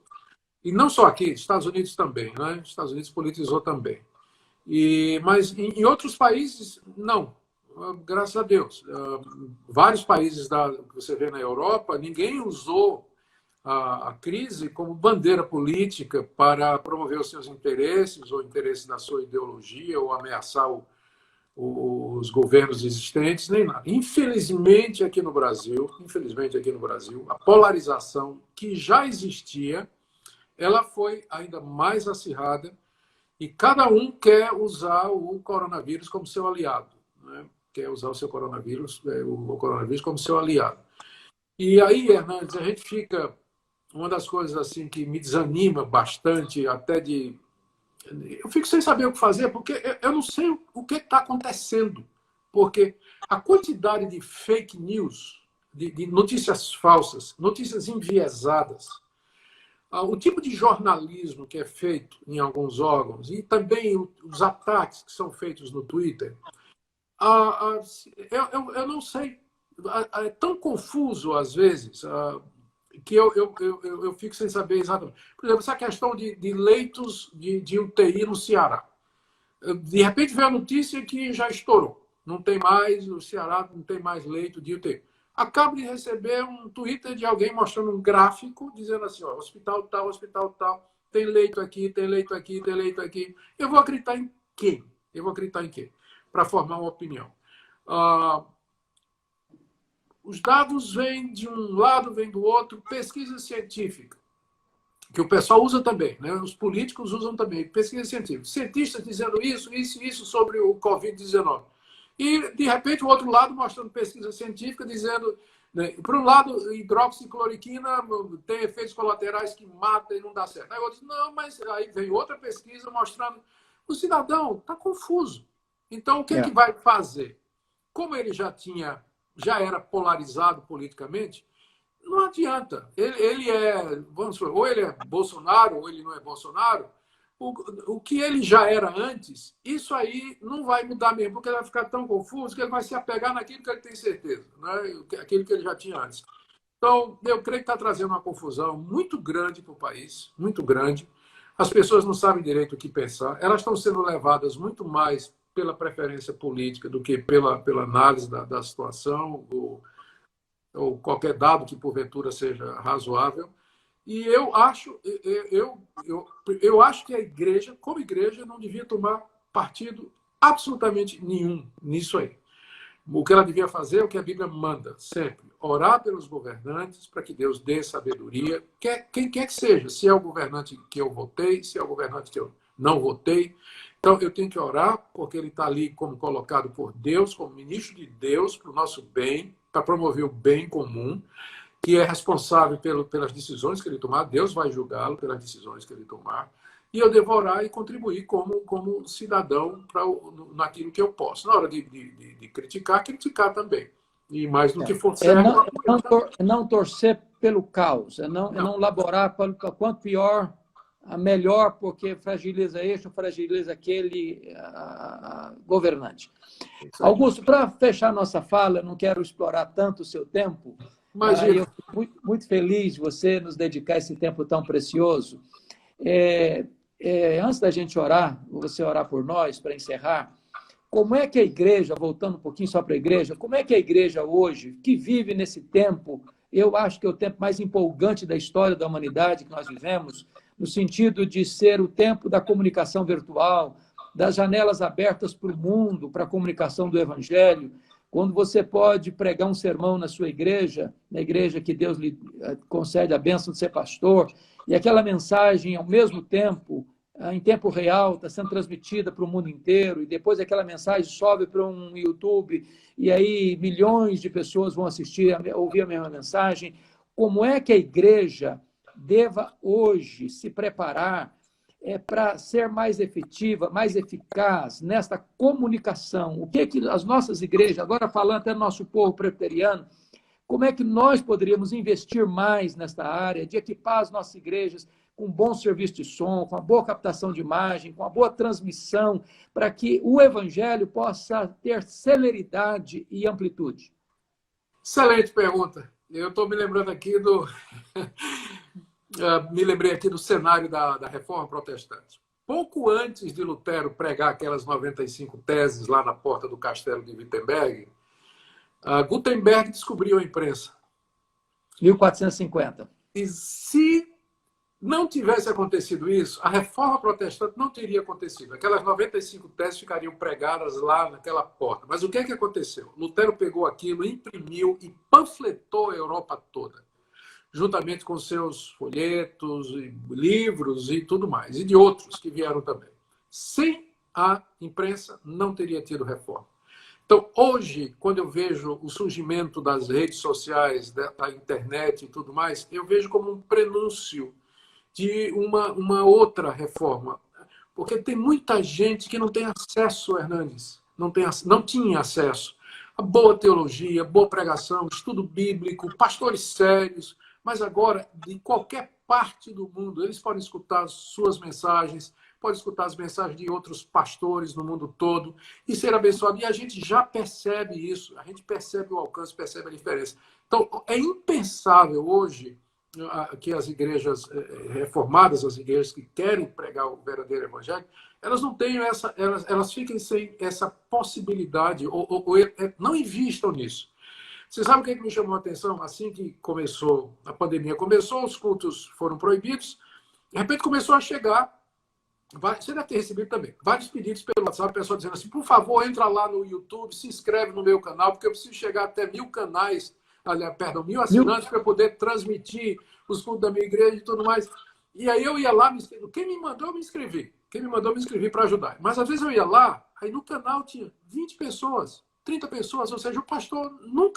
[SPEAKER 2] E não só aqui, Estados Unidos também, né? Estados Unidos politizou também. Mas em outros países, não. Graças a Deus. Vários países que você vê na Europa, ninguém usou a crise como bandeira política para promover os seus interesses ou interesses da sua ideologia ou ameaçar os governos existentes, nem nada. Infelizmente, aqui no Brasil, a polarização que já existia, ela foi ainda mais acirrada e cada um quer usar o coronavírus como seu aliado, né? Quer usar o coronavírus como seu aliado. E aí, Hernandes, a gente fica... Uma das coisas assim que me desanima bastante, eu fico sem saber o que fazer, porque eu não sei o que está acontecendo. Porque a quantidade de fake news, de notícias falsas, notícias enviesadas, o tipo de jornalismo que é feito em alguns órgãos e também os ataques que são feitos no Twitter, eu não sei. É tão confuso, às vezes, que eu fico sem saber exatamente. Por exemplo, essa questão de leitos de UTI no Ceará. De repente veio a notícia que já estourou. Não tem mais, no Ceará não tem mais leito de UTI. Acabo de receber um Twitter de alguém mostrando um gráfico, dizendo assim, ó, hospital tal, tem leito aqui, tem leito aqui, tem leito aqui. Eu vou acreditar em quem? Para formar uma opinião. Os dados vêm de um lado, vêm do outro, pesquisa científica, que o pessoal usa também, né? Os políticos usam também, pesquisa científica. Cientistas dizendo isso sobre o Covid-19. E, de repente, o outro lado mostrando pesquisa científica, dizendo, né, por um lado, hidroxicloroquina tem efeitos colaterais que matam e não dá certo. Aí outros, não, mas aí vem outra pesquisa mostrando. O cidadão está confuso. Então, o que vai fazer? Como ele já era polarizado politicamente, não adianta. Ele vamos supor, ou ele é Bolsonaro, ou ele não é Bolsonaro. O que ele já era antes, isso aí não vai mudar mesmo, porque ele vai ficar tão confuso que ele vai se apegar naquilo que ele tem certeza, né? Aquilo que ele já tinha antes. Então, eu creio que está trazendo uma confusão muito grande para o país, muito grande. As pessoas não sabem direito o que pensar. Elas estão sendo levadas muito mais pela preferência política do que pela análise da situação ou qualquer dado que, porventura, seja razoável. E eu acho que a igreja, como igreja, não devia tomar partido absolutamente nenhum nisso aí. O que ela devia fazer é o que a Bíblia manda sempre. Orar pelos governantes para que Deus dê sabedoria, quem quer que seja. Se é o governante que eu votei, se é o governante que eu não votei. Então, eu tenho que orar, porque ele está ali como colocado por Deus, como ministro de Deus, para o nosso bem, para promover o bem comum, que é responsável pelas decisões que ele tomar. Deus vai julgá-lo pelas decisões que ele tomar. E eu devo orar e contribuir como cidadão naquilo que eu posso. Na hora de criticar também. E mais do que for certo...
[SPEAKER 1] não torcer pelo caos, não laborar para quanto pior... melhor, porque fragiliza este ou fragiliza aquele governante. Augusto, para fechar nossa fala, eu não quero explorar tanto o seu tempo. Eu fico muito feliz de você nos dedicar esse tempo tão precioso. Antes da gente orar, você orar por nós, para encerrar, como é que a igreja, voltando um pouquinho só para a igreja, como é que a igreja hoje, que vive nesse tempo, eu acho que é o tempo mais empolgante da história da humanidade que nós vivemos, no sentido de ser o tempo da comunicação virtual, das janelas abertas para o mundo, para a comunicação do Evangelho, quando você pode pregar um sermão na sua igreja, na igreja que Deus lhe concede a bênção de ser pastor, e aquela mensagem, ao mesmo tempo, em tempo real, está sendo transmitida para o mundo inteiro, e depois aquela mensagem sobe para um YouTube, e aí milhões de pessoas vão assistir, ouvir a mesma mensagem. Como é que a igreja deva hoje se preparar para ser mais efetiva, mais eficaz nesta comunicação? O que as nossas igrejas, agora falando até do nosso povo presbiteriano, como é que nós poderíamos investir mais nesta área, de equipar as nossas igrejas com bom serviço de som, com a boa captação de imagem, com a boa transmissão, para que o evangelho possa ter celeridade e amplitude?
[SPEAKER 2] Excelente pergunta. Eu estou me lembrando aqui do... me lembrei aqui do cenário da Reforma Protestante. Pouco antes de Lutero pregar aquelas 95 teses lá na porta do castelo de Wittenberg, Gutenberg descobriu a imprensa.
[SPEAKER 1] 1450.
[SPEAKER 2] E se não tivesse acontecido isso, a Reforma Protestante não teria acontecido. Aquelas 95 teses ficariam pregadas lá naquela porta. Mas o que é que aconteceu? Lutero pegou aquilo, imprimiu e panfletou a Europa toda, juntamente com seus folhetos, e livros e tudo mais, e de outros que vieram também. Sem a imprensa, não teria tido reforma. Então, hoje, quando eu vejo o surgimento das redes sociais, da internet e tudo mais, eu vejo como um prenúncio de uma outra reforma. Porque tem muita gente que não tem acesso, Hernandes, não tinha acesso a boa teologia, boa pregação, estudo bíblico, pastores sérios, mas agora, de qualquer parte do mundo, eles podem escutar as suas mensagens, podem escutar as mensagens de outros pastores no mundo todo e ser abençoado. E a gente já percebe isso, a gente percebe o alcance, percebe a diferença. Então, é impensável hoje que as igrejas reformadas, as igrejas que querem pregar o verdadeiro evangelho, elas não tenham elas fiquem sem essa possibilidade, ou não invistam nisso. Você sabe o que me chamou a atenção? Assim que começou, a pandemia começou, os cultos foram proibidos, de repente começou a chegar, você deve ter recebido também, vários pedidos pelo WhatsApp, pessoal dizendo assim, por favor, entra lá no YouTube, se inscreve no meu canal, porque eu preciso chegar até 1000 canais, perdão, 1000 assinantes para poder transmitir os cultos da minha igreja e tudo mais. E aí eu ia lá, quem me mandou, eu me inscrevi. Quem me mandou, eu me inscrevi para ajudar. Mas às vezes eu ia lá, aí no canal tinha 20 pessoas, 30 pessoas, ou seja, o pastor não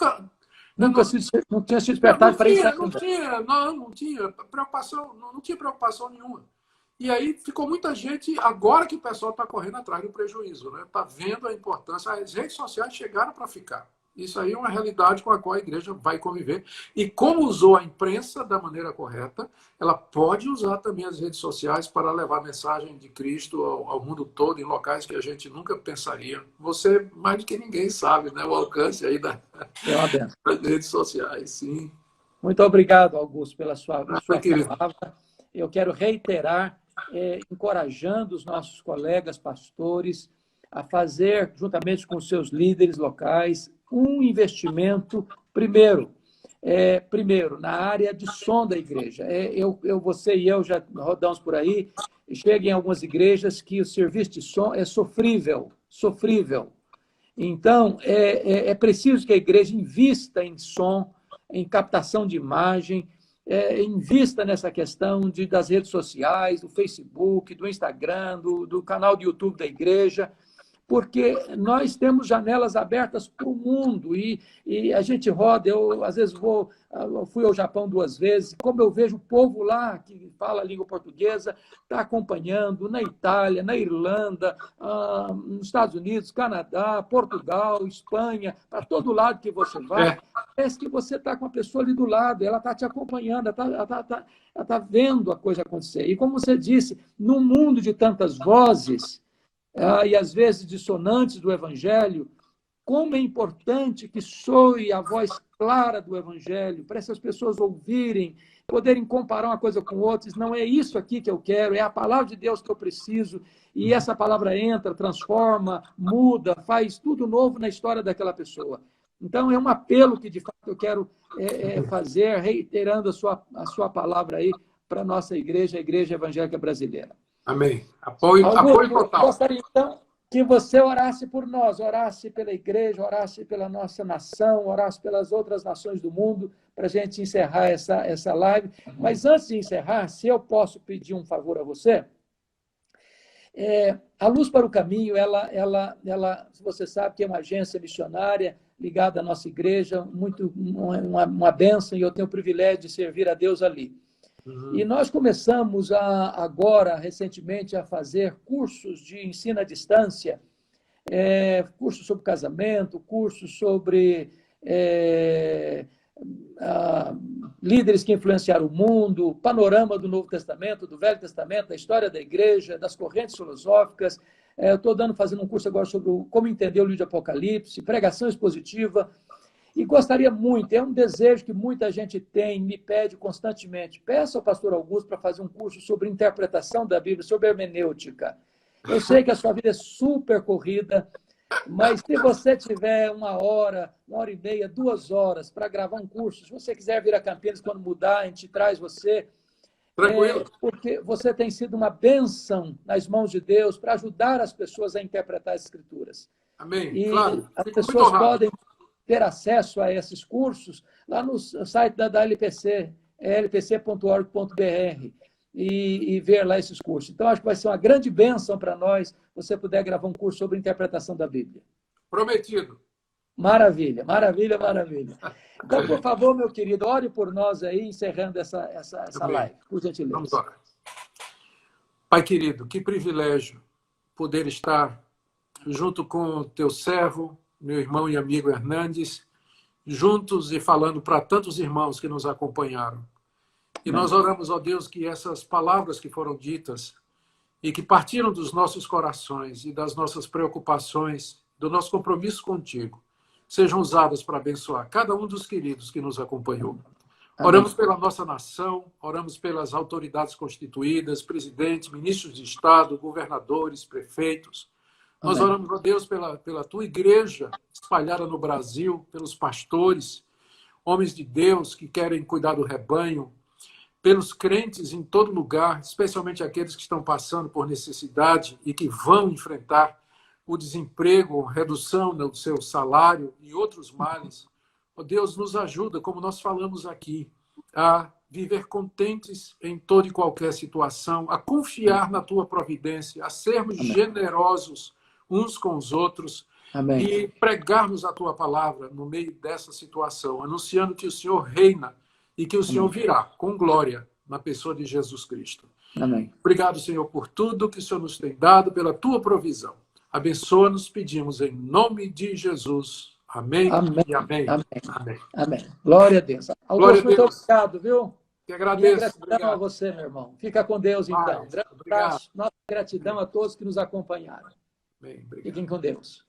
[SPEAKER 1] tinha sido despertado para isso
[SPEAKER 2] ainda. Não tinha preocupação, não tinha preocupação nenhuma. E aí ficou muita gente, agora que o pessoal está correndo atrás do prejuízo, né? Está vendo a importância. As redes sociais chegaram para ficar. Isso aí é uma realidade com a qual a igreja vai conviver. E como usou a imprensa da maneira correta, ela pode usar também as redes sociais para levar a mensagem de Cristo ao mundo todo, em locais que a gente nunca pensaria. Você, mais do que ninguém, sabe, né? O alcance aí das redes sociais, sim.
[SPEAKER 1] Muito obrigado, Augusto, pela sua palavra. Eu quero reiterar, encorajando os nossos colegas pastores a fazer, juntamente com seus líderes locais, um investimento, primeiro, na área de som da igreja. Você e eu já rodamos por aí, chega em algumas igrejas que o serviço de som é sofrível. Então, é preciso que a igreja invista em som, em captação de imagem, invista nessa questão das redes sociais, do Facebook, do Instagram, do canal do YouTube da igreja, porque nós temos janelas abertas para o mundo e a gente roda. Eu, às vezes, fui ao Japão 2 vezes, como eu vejo o povo lá que fala a língua portuguesa, está acompanhando na Itália, na Irlanda, nos Estados Unidos, Canadá, Portugal, Espanha, para todo lado que você vai, parece que você está com a pessoa ali do lado, ela está te acompanhando, ela está vendo a coisa acontecer. E como você disse, num mundo de tantas vozes, e às vezes dissonantes do Evangelho, como é importante que soe a voz clara do Evangelho, para essas pessoas ouvirem, poderem comparar uma coisa com outra. Não é isso aqui que eu quero, é a palavra de Deus que eu preciso, e essa palavra entra, transforma, muda, faz tudo novo na história daquela pessoa. Então, é um apelo que, de fato, eu quero fazer, reiterando a sua palavra aí para a nossa igreja, a Igreja Evangélica Brasileira.
[SPEAKER 2] Amém. Apoio total.
[SPEAKER 1] Gostaria, então, que você orasse por nós, orasse pela igreja, orasse pela nossa nação, orasse pelas outras nações do mundo, para a gente encerrar essa live. Mas antes de encerrar, se eu posso pedir um favor a você, a Luz para o Caminho, ela, você sabe que é uma agência missionária ligada à nossa igreja, uma bênção, e eu tenho o privilégio de servir a Deus ali. E nós começamos agora, recentemente, a fazer cursos de ensino à distância, cursos sobre casamento, cursos sobre líderes que influenciaram o mundo, panorama do Novo Testamento, do Velho Testamento, da história da igreja, das correntes filosóficas. Eu estou fazendo um curso agora sobre como entender o livro de Apocalipse, pregação expositiva, e gostaria muito, é um desejo que muita gente tem, me pede constantemente. Peça ao pastor Augusto para fazer um curso sobre interpretação da Bíblia, sobre hermenêutica. Eu sei que a sua vida é super corrida, mas se você tiver 1 hora, 1 hora e meia, 2 horas para gravar um curso, se você quiser vir a Campinas quando mudar, a gente traz você.
[SPEAKER 2] Tranquilo.
[SPEAKER 1] Porque você tem sido uma bênção nas mãos de Deus para ajudar as pessoas a interpretar as Escrituras.
[SPEAKER 2] Amém.
[SPEAKER 1] E
[SPEAKER 2] claro.
[SPEAKER 1] as pessoas podem ter acesso a esses cursos lá no site da LPC, lpc.org.br, e ver lá esses cursos. Então, acho que vai ser uma grande bênção para nós você puder gravar um curso sobre interpretação da Bíblia.
[SPEAKER 2] Prometido.
[SPEAKER 1] Maravilha, maravilha, maravilha. Então, por favor, meu querido, ore por nós aí, encerrando essa live, por gentileza.
[SPEAKER 2] Vamos orar. Pai querido, que privilégio poder estar junto com o teu servo, meu irmão e amigo Hernandes, juntos e falando para tantos irmãos que nos acompanharam. E nós oramos, ó Deus, que essas palavras que foram ditas e que partiram dos nossos corações e das nossas preocupações, do nosso compromisso contigo, sejam usadas para abençoar cada um dos queridos que nos acompanhou. Amém. Oramos pela nossa nação, oramos pelas autoridades constituídas, presidentes, ministros de Estado, governadores, prefeitos. Nós oramos, ó Deus, pela tua igreja espalhada no Brasil, pelos pastores, homens de Deus que querem cuidar do rebanho, pelos crentes em todo lugar, especialmente aqueles que estão passando por necessidade e que vão enfrentar o desemprego, redução do seu salário e outros males. Ó Deus, nos ajuda, como nós falamos aqui, a viver contentes em toda e qualquer situação, a confiar na tua providência, a sermos generosos uns com os outros. Amém. E pregarmos a tua palavra no meio dessa situação, anunciando que o Senhor reina e que o Senhor virá com glória na pessoa de Jesus Cristo. Amém. Obrigado, Senhor, por tudo que o Senhor nos tem dado, pela tua provisão. Abençoa-nos, pedimos em nome de Jesus. Amém.
[SPEAKER 1] Amém.
[SPEAKER 2] E amém.
[SPEAKER 1] Amém.
[SPEAKER 2] Amém.
[SPEAKER 1] Amém. Glória a Deus. Augusto, muito obrigado, viu?
[SPEAKER 2] Que agradeço.
[SPEAKER 1] Gratidão a você, meu irmão. Fica com Deus, então. Grande abraço. Nossa gratidão a todos que nos acompanharam.
[SPEAKER 2] Bem,
[SPEAKER 1] fiquem com Deus.